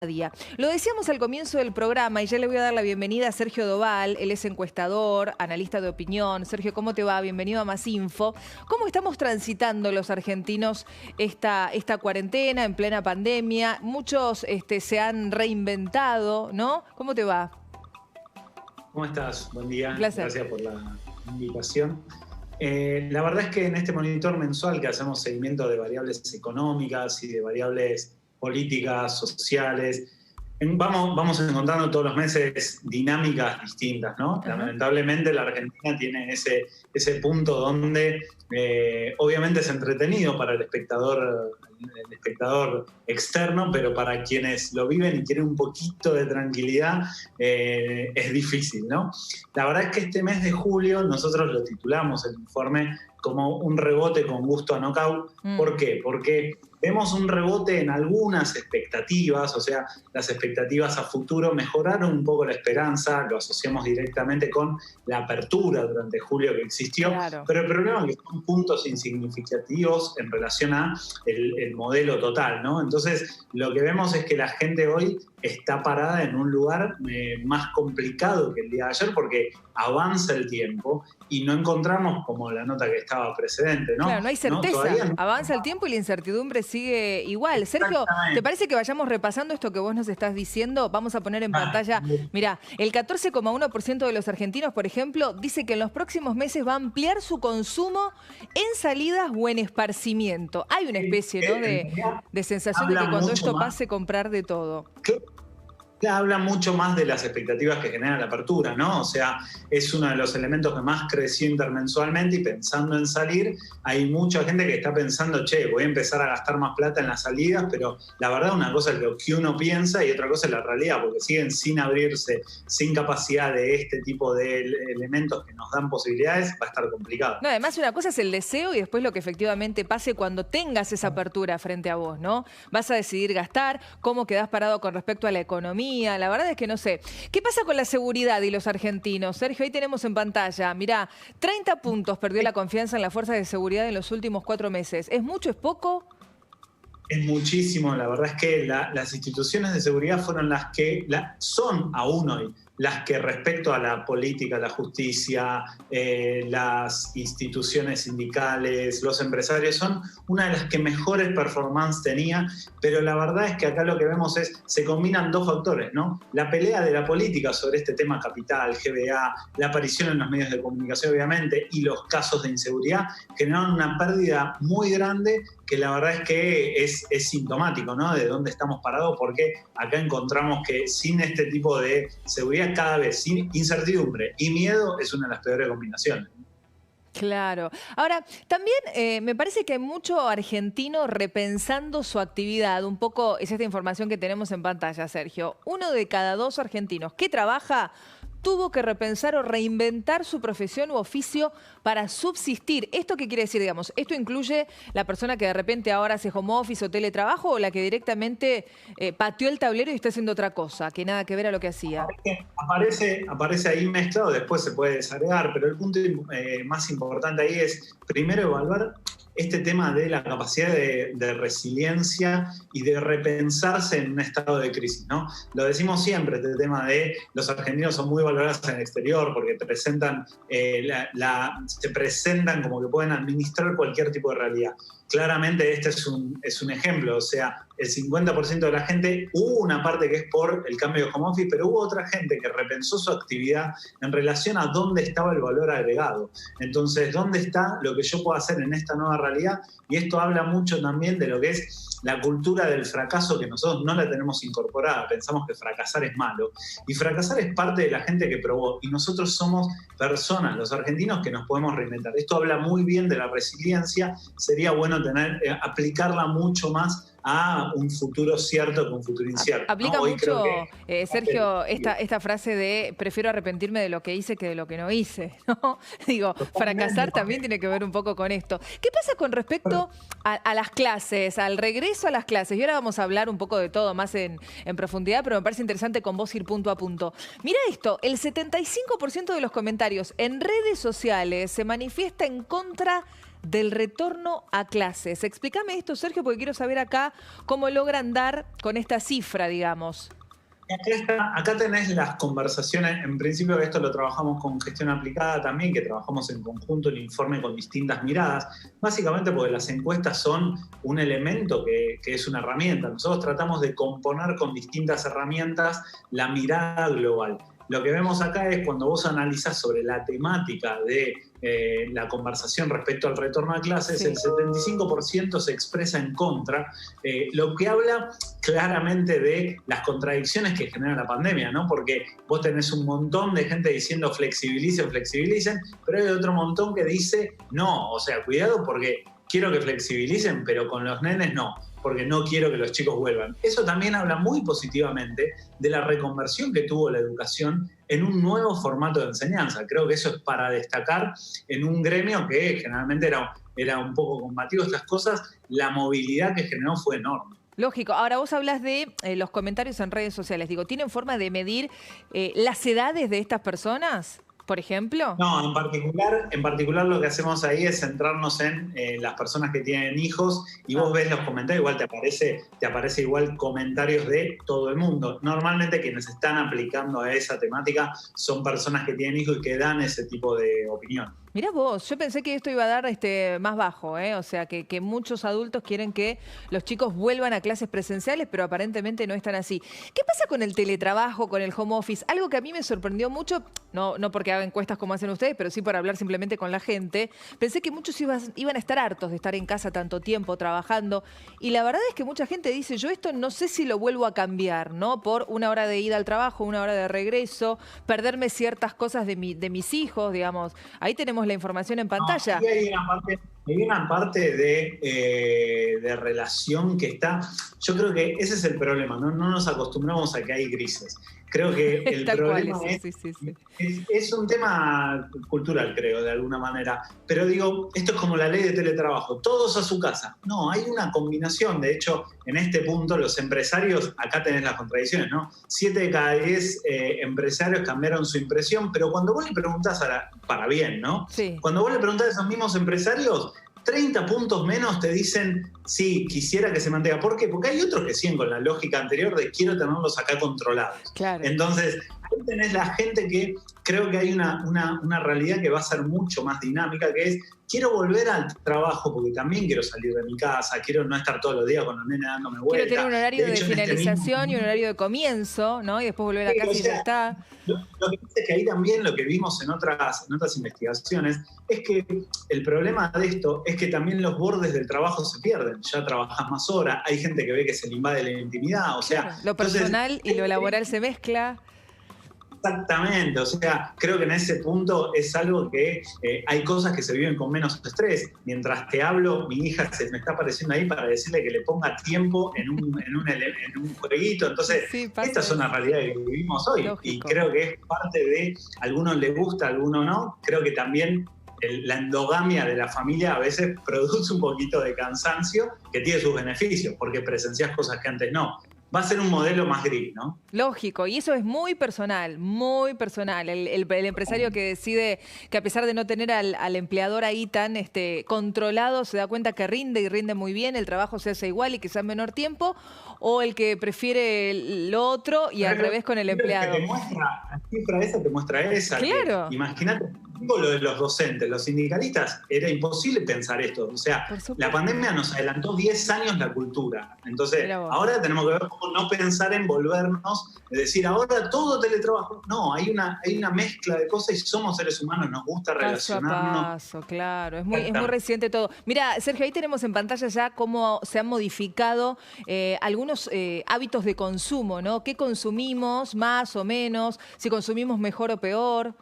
Día. Lo decíamos al comienzo del programa y ya le voy a dar la bienvenida a Sergio Doval. Él es encuestador, analista de opinión. Sergio, ¿cómo te va? Bienvenido a Más Info. ¿Cómo estamos transitando los argentinos esta cuarentena en plena pandemia? Muchos se han reinventado, ¿no? ¿Cómo te va? ¿Cómo estás? Buen día. Un placer. Gracias por la invitación. La verdad es que en este monitor mensual que hacemos seguimiento de variables económicas y de variables políticas, sociales, vamos encontrando todos los meses dinámicas distintas, ¿no? Lamentablemente la Argentina tiene ese punto donde obviamente es entretenido para el espectador externo, pero para quienes lo viven y quieren un poquito de tranquilidad es difícil, ¿no? La verdad es que este mes de julio nosotros lo titulamos el informe como un rebote con gusto a knockout. ¿Por qué? Porque vemos un rebote en algunas expectativas, o sea, las expectativas a futuro mejoraron un poco la esperanza, lo asociamos directamente con la apertura durante julio que existió, claro. Pero el problema es que son puntos insignificativos en relación a el modelo total, ¿no? Entonces, lo que vemos es que la gente hoy está parada en un lugar más complicado que el día de ayer porque avanza el tiempo y no encontramos como la nota que estaba precedente, ¿no? Claro, no hay certeza. ¿No? Avanza el tiempo y la incertidumbre sigue igual. Sergio, ¿te parece que vayamos repasando esto que vos nos estás diciendo? Vamos a poner en pantalla. Mirá, el 14,1% de los argentinos, por ejemplo, dice que en los próximos meses va a ampliar su consumo en salidas o en esparcimiento. Hay una especie, ¿no?, de sensación de que cuando esto pase, comprar de todo. Habla mucho más de las expectativas que genera la apertura, ¿no? O sea, es uno de los elementos que más creció intermensualmente y pensando en salir, hay mucha gente que está pensando, che, voy a empezar a gastar más plata en las salidas, pero la verdad una cosa es lo que uno piensa y otra cosa es la realidad, porque siguen sin abrirse, sin capacidad de este tipo de elementos que nos dan posibilidades, va a estar complicado. No, además una cosa es el deseo y después lo que efectivamente pase cuando tengas esa apertura frente a vos, ¿no? Vas a decidir gastar, cómo quedás parado con respecto a la economía. La verdad es que no sé. ¿Qué pasa con la seguridad y los argentinos? Sergio, ahí tenemos en pantalla. Mirá, 30 puntos perdió la confianza en las fuerzas de seguridad en los últimos 4 meses. ¿Es mucho, es poco? Es muchísimo. La verdad es que las instituciones de seguridad fueron las que son aún hoy las que respecto a la política, la justicia, las instituciones sindicales, los empresarios, son una de las que mejores performance tenía, pero la verdad es que acá lo que vemos se combinan dos factores, ¿no? La pelea de la política sobre este tema capital, GBA, la aparición en los medios de comunicación, obviamente, y los casos de inseguridad generaron una pérdida muy grande que la verdad es que es sintomático, ¿no? De dónde estamos parados, porque acá encontramos que sin este tipo de seguridad cada vez, sin incertidumbre y miedo, es una de las peores combinaciones. Claro. Ahora, también me parece que hay mucho argentino repensando su actividad. Un poco es esta información que tenemos en pantalla, Sergio. 1 de cada 2 argentinos que trabaja tuvo que repensar o reinventar su profesión u oficio para subsistir. ¿Esto qué quiere decir, digamos? ¿Esto incluye la persona que de repente ahora hace home office o teletrabajo o la que directamente pateó el tablero y está haciendo otra cosa, que nada que ver a lo que hacía? Aparece ahí mezclado, después se puede desagregar, pero el punto más importante ahí es primero evaluar este tema de la capacidad de resiliencia y de repensarse en un estado de crisis, ¿no? Lo decimos siempre, este tema de los argentinos son muy valorados en el exterior porque se presentan como que pueden administrar cualquier tipo de realidad. Claramente este es un ejemplo, o sea, el 50% de la gente, hubo una parte que es por el cambio de home office, pero hubo otra gente que repensó su actividad en relación a dónde estaba el valor agregado. Entonces, ¿dónde está lo que yo puedo hacer en esta nueva realidad? Y esto habla mucho también de lo que es la cultura del fracaso, que nosotros no la tenemos incorporada. Pensamos que fracasar es malo. Y fracasar es parte de la gente que probó. Y nosotros somos personas, los argentinos, que nos podemos reinventar. Esto habla muy bien de la resiliencia. Sería bueno aplicarla mucho más a un futuro cierto que un futuro incierto, ¿no? Aplica mucho, Sergio, esta frase de prefiero arrepentirme de lo que hice que de lo que no hice, ¿no? Digo, fracasar también tiene que ver un poco con esto. ¿Qué pasa con respecto a las clases, al regreso a las clases? Y ahora vamos a hablar un poco de todo más en profundidad, pero me parece interesante con vos ir punto a punto. Mira esto, el 75% de los comentarios en redes sociales se manifiesta en contra del retorno a clases. Explícame esto, Sergio, porque quiero saber acá cómo logran dar con esta cifra, digamos. Acá tenés las conversaciones, en principio esto lo trabajamos con gestión aplicada también, que trabajamos en conjunto el informe con distintas miradas, básicamente porque las encuestas son un elemento que es una herramienta. Nosotros tratamos de componer con distintas herramientas la mirada global. Lo que vemos acá es cuando vos analizás sobre la temática de la conversación respecto al retorno a clases, sí, el 75% se expresa en contra, lo que habla claramente de las contradicciones que genera la pandemia, ¿no? Porque vos tenés un montón de gente diciendo flexibilicen, flexibilicen, pero hay otro montón que dice no, o sea, cuidado porque quiero que flexibilicen, pero con los nenes no, porque no quiero que los chicos vuelvan. Eso también habla muy positivamente de la reconversión que tuvo la educación en un nuevo formato de enseñanza. Creo que eso es para destacar en un gremio que generalmente era un poco combativo a estas cosas. La movilidad que generó fue enorme. Lógico. Ahora vos hablas de los comentarios en redes sociales. Digo, ¿tienen forma de medir las edades de estas personas, por ejemplo? No, en particular lo que hacemos ahí es centrarnos en las personas que tienen hijos y vos ves los comentarios, igual te aparece igual comentarios de todo el mundo. Normalmente quienes están aplicando a esa temática son personas que tienen hijos y que dan ese tipo de opinión. Mirá vos, yo pensé que esto iba a dar más bajo, o sea, que muchos adultos quieren que los chicos vuelvan a clases presenciales, pero aparentemente no están así. ¿Qué pasa con el teletrabajo, con el home office? Algo que a mí me sorprendió mucho, no porque haga encuestas como hacen ustedes, pero sí por hablar simplemente con la gente. Pensé que muchos iban a estar hartos de estar en casa tanto tiempo trabajando, y la verdad es que mucha gente dice, yo esto no sé si lo vuelvo a cambiar, ¿no? Por una hora de ida al trabajo, una hora de regreso, perderme ciertas cosas de mis hijos, digamos. Ahí tenemos la información en pantalla. No, hay una parte de relación que está... Yo creo que ese es el problema, no nos acostumbramos a que hay grises. Creo que el problema es un tema cultural, creo, de alguna manera. Pero digo, esto es como la ley de teletrabajo, todos a su casa. No, hay una combinación. De hecho, en este punto los empresarios, acá tenés las contradicciones, ¿no? 7 de cada 10 empresarios cambiaron su impresión, pero cuando vos le preguntás para bien, ¿no? Sí. Cuando vos le preguntás a esos mismos empresarios, 30 puntos menos te dicen, sí, quisiera que se mantenga. ¿Por qué? Porque hay otros que siguen con la lógica anterior de quiero tenerlos acá controlados. Claro. Entonces, ahí tenés la gente que creo que hay una realidad que va a ser mucho más dinámica, que es, quiero volver al trabajo porque también quiero salir de mi casa, quiero no estar todos los días con los nenes dándome vueltas. Quiero tener un horario de finalización y un horario de comienzo, ¿no? Y después volver a casa y ya está. Lo que pasa es que ahí también lo que vimos en otras investigaciones es que el problema de esto es que también los bordes del trabajo se pierden. Ya trabajas más horas, hay gente que ve que se le invade la intimidad, o sea... Claro, lo personal y lo laboral se mezcla. Exactamente, o sea, creo que en ese punto es algo que hay cosas que se viven con menos estrés. Mientras te hablo, mi hija se me está apareciendo ahí para decirle que le ponga tiempo en un jueguito. Entonces, esta es una realidad que vivimos hoy. Lógico. Y creo que es parte de, a algunos les gusta, a algunos no. Creo que también la endogamia de la familia a veces produce un poquito de cansancio que tiene sus beneficios, porque presencias cosas que antes no. Va a ser un modelo más gris, ¿no? Lógico, y eso es muy personal, muy personal. El empresario que decide que a pesar de no tener al empleador ahí tan controlado, se da cuenta que rinde y rinde muy bien, el trabajo se hace igual y quizás en menor tiempo, o el que prefiere lo otro y al revés con el empleado. La cifra esa te muestra esa. Claro. Imagínate lo de los docentes, los sindicalistas, era imposible pensar esto. O sea, la pandemia nos adelantó 10 años la cultura. Entonces, ahora tenemos que ver cómo no pensar en volvernos, es decir, ahora todo teletrabajo. No, hay una mezcla de cosas y somos seres humanos, nos gusta relacionarnos. Paso, claro, es muy reciente todo. Mira, Sergio, ahí tenemos en pantalla ya cómo se han modificado algunos hábitos de consumo, ¿no? ¿Qué consumimos, más o menos? Si consumimos mejor o peor.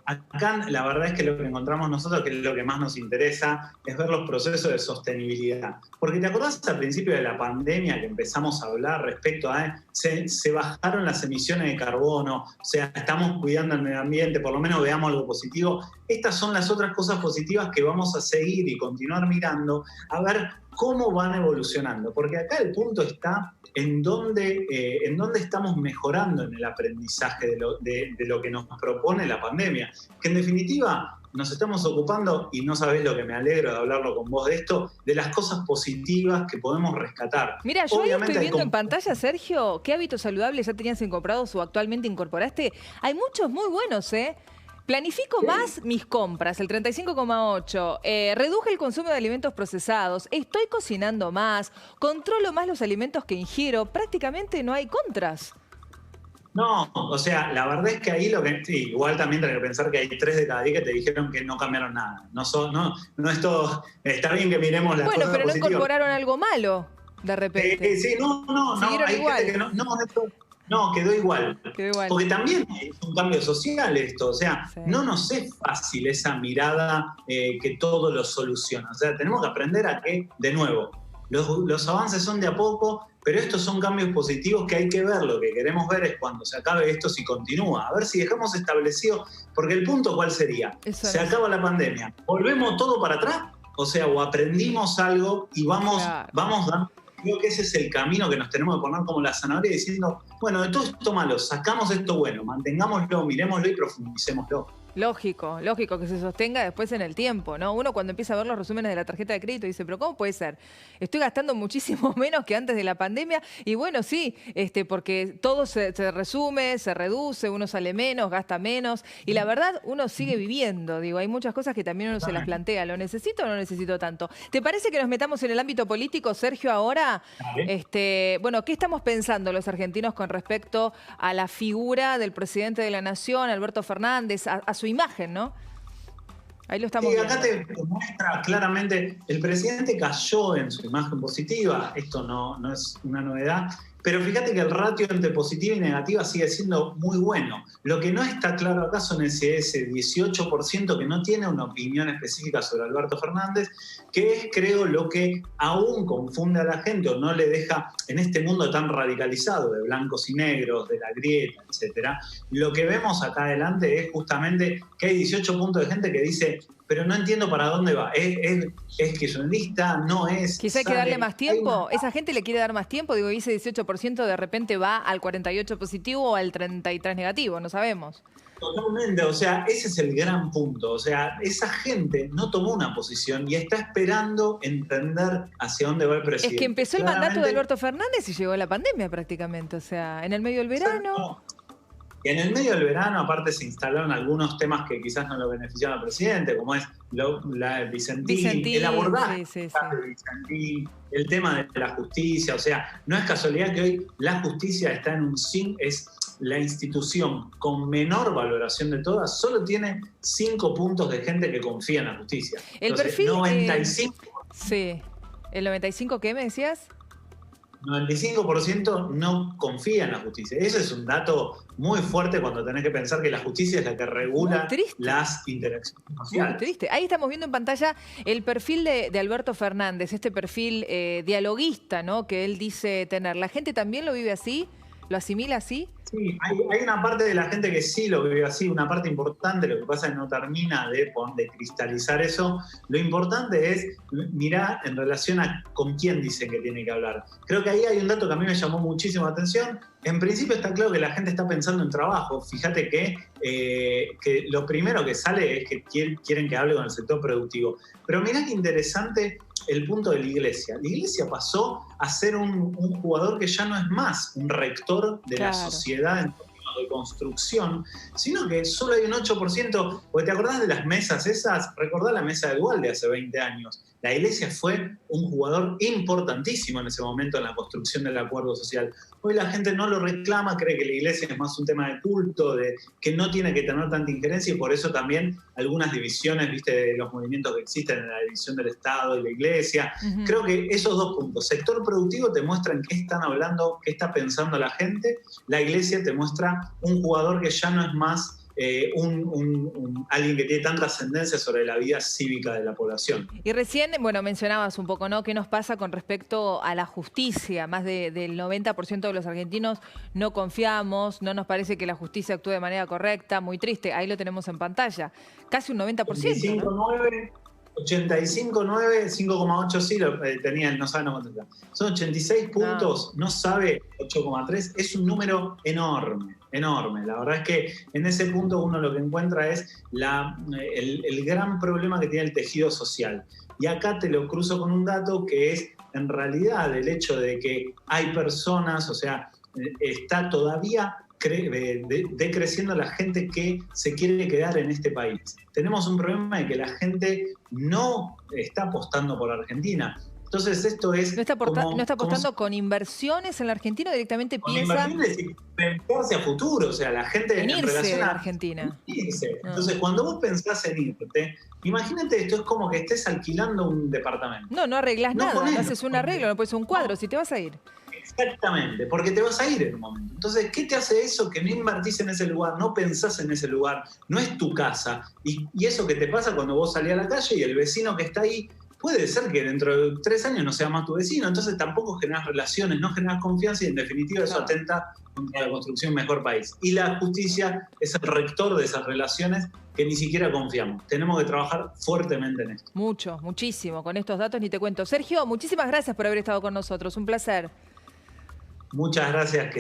Acá la verdad es que lo que encontramos nosotros, que es lo que más nos interesa, es ver los procesos de sostenibilidad. Porque te acordás al principio de la pandemia que empezamos a hablar respecto a se bajaron las emisiones de carbono, o sea, estamos cuidando el medio ambiente, por lo menos veamos algo positivo. Estas son las otras cosas positivas que vamos a seguir y continuar mirando a ver cómo van evolucionando. Porque acá el punto está en dónde estamos mejorando en el aprendizaje de lo que nos propone la pandemia. Que en definitiva nos estamos ocupando, y no sabés lo que me alegro de hablarlo con vos de esto, de las cosas positivas que podemos rescatar. Mira, yo ahí estoy viendo en pantalla, Sergio, qué hábitos saludables ya tenías incorporados o actualmente incorporaste. Hay muchos muy buenos, ¿eh? Planifico más mis compras, el 35,8. Reduje el consumo de alimentos procesados. Estoy cocinando más. Controlo más los alimentos que ingiero. Prácticamente no hay contras. No, o sea, la verdad es que ahí sí, igual también tenés que pensar que hay 3 de cada 10 que te dijeron que no cambiaron nada. No es todo. Está bien que miremos las cosas Bueno, pero no positivas. incorporaron algo malo, de repente. Sí, no. Hay igual. gente que no, quedó igual. Porque también es un cambio social esto. O sea, sí. No nos es fácil esa mirada que todo lo soluciona. O sea, tenemos que aprender a que, de nuevo, los avances son de a poco, pero estos son cambios positivos que hay que ver. Lo que queremos ver es cuando se acabe esto si continúa. A ver si dejamos establecido, porque el punto ¿cuál sería? Se acaba la pandemia. ¿Volvemos todo para atrás? O sea, o aprendimos algo y vamos dando. Creo que ese es el camino que nos tenemos que poner como la zanahoria diciendo, bueno, de todo esto malo, sacamos esto bueno, mantengámoslo, miremoslo y profundicémoslo. Lógico que se sostenga después en el tiempo, ¿no? Uno cuando empieza a ver los resúmenes de la tarjeta de crédito dice, pero ¿cómo puede ser? Estoy gastando muchísimo menos que antes de la pandemia y bueno, sí, porque todo se resume, se reduce, uno sale menos, gasta menos y la verdad uno sigue viviendo, digo, hay muchas cosas que también uno se las plantea, ¿lo necesito o no necesito tanto? ¿Te parece que nos metamos en el ámbito político, Sergio, ahora? Bueno, ¿qué estamos pensando los argentinos con respecto a la figura del presidente de la Nación, Alberto Fernández, a su imagen, ¿no? Ahí lo estamos viendo. Acá te muestra claramente, el presidente cayó en su imagen positiva, esto no es una novedad, pero fíjate que el ratio entre positiva y negativa sigue siendo muy bueno. Lo que no está claro acá son ese 18% que no tiene una opinión específica sobre Alberto Fernández, que es, creo, lo que aún confunde a la gente o no le deja, en este mundo tan radicalizado de blancos y negros, de la grieta, etcétera. Lo que vemos acá adelante es justamente que hay 18 puntos de gente que dice, pero no entiendo para dónde va. ¿Es kirchnerista? ¿No es? Quizá hay que darle más tiempo. ¿Esa gente le quiere dar más tiempo? Digo, ese 18% de repente va al 48 positivo o al 33 negativo, no sabemos. Totalmente, o sea, ese es el gran punto. O sea, esa gente no tomó una posición y está esperando entender hacia dónde va el presidente. Es que empezó el mandato de Alberto Fernández y llegó la pandemia prácticamente, o sea, en el medio del verano. Y en el medio del verano, aparte, se instalaron algunos temas que quizás no lo beneficiaron al presidente, como es Vicentín, el abordaje de Vicentín, el tema de la justicia. O sea, no es casualidad que hoy la justicia está en un es la institución con menor valoración de todas, solo tiene 5 puntos de gente que confía en la justicia. El Entonces, perfil... 95%. Sí. ¿El 95% qué me decías? 95% no confía en la justicia. Ese es un dato muy fuerte cuando tenés que pensar que la justicia es la que regula las interacciones sociales. Muy triste. Ahí estamos viendo en pantalla el perfil de Alberto Fernández, este perfil dialoguista, ¿no? Que él dice tener. ¿La gente también lo vive así? ¿Lo asimila así? Sí, hay una parte de la gente que sí lo vive así, una parte importante, lo que pasa es que no termina de cristalizar eso. Lo importante es mirar en relación a con quién dice que tiene que hablar. Creo que ahí hay un dato que a mí me llamó muchísimo la atención. En principio está claro que la gente está pensando en trabajo. Fíjate que lo primero que sale es que quieren que hable con el sector productivo. Pero mirá qué interesante el punto de la Iglesia. La Iglesia pasó a ser un jugador que ya no es más un rector de la sociedad en términos de construcción, sino que solo hay un 8%, porque te acordás de las mesas esas, recordá la mesa de Duhalde hace 20 años. La Iglesia fue un jugador importantísimo en ese momento en la construcción del acuerdo social. Hoy la gente no lo reclama, cree que la Iglesia es más un tema de culto, que no tiene que tener tanta injerencia y por eso también algunas divisiones, viste, de los movimientos que existen en la división del Estado y la Iglesia. Creo que esos dos puntos, sector productivo te muestran qué están hablando, qué está pensando la gente, la Iglesia te muestra un jugador que ya no es más alguien que tiene tanta ascendencia sobre la vida cívica de la población. Y recién, bueno, mencionabas un poco, ¿no? ¿Qué nos pasa con respecto a la justicia? Más del 90% de los argentinos no confiamos, no nos parece que la justicia actúe de manera correcta, muy triste, ahí lo tenemos en pantalla. Casi un 90%, 25, ¿no? 85,9, 5,8 sí, tenía, no sabe, no contestar. Son 86 puntos, no sabe 8,3, es un número enorme, enorme. La verdad es que en ese punto uno lo que encuentra es el gran problema que tiene el tejido social. Y acá te lo cruzo con un dato que es, en realidad, el hecho de que hay personas, o sea, está todavía decreciendo la gente que se quiere quedar en este país. Tenemos un problema de que la gente no está apostando por Argentina. Entonces esto es... ¿No está apostando con inversiones en la Argentina o directamente con piensa inversiones y pensarse a futuro? O sea, la gente en en irse relación de a... Argentina? Irse. Entonces, cuando vos pensás en irte, imagínate, esto es como que estés alquilando un departamento. No arreglas nada, no haces un arreglo, no pones pones un cuadro, si te vas a ir. Exactamente, porque te vas a ir en un momento. Entonces, ¿qué te hace eso? Que no invertís en ese lugar, no pensás en ese lugar, no es tu casa. Y eso que te pasa cuando vos salís a la calle y el vecino que está ahí, puede ser que dentro de 3 años no sea más tu vecino. Entonces tampoco generás relaciones, no generás confianza y en definitiva eso atenta contra la construcción de un mejor país. Y la justicia es el rector de esas relaciones que ni siquiera confiamos. Tenemos que trabajar fuertemente en esto. Mucho, muchísimo. Con estos datos ni te cuento. Sergio, muchísimas gracias por haber estado con nosotros. Un placer. Muchas gracias.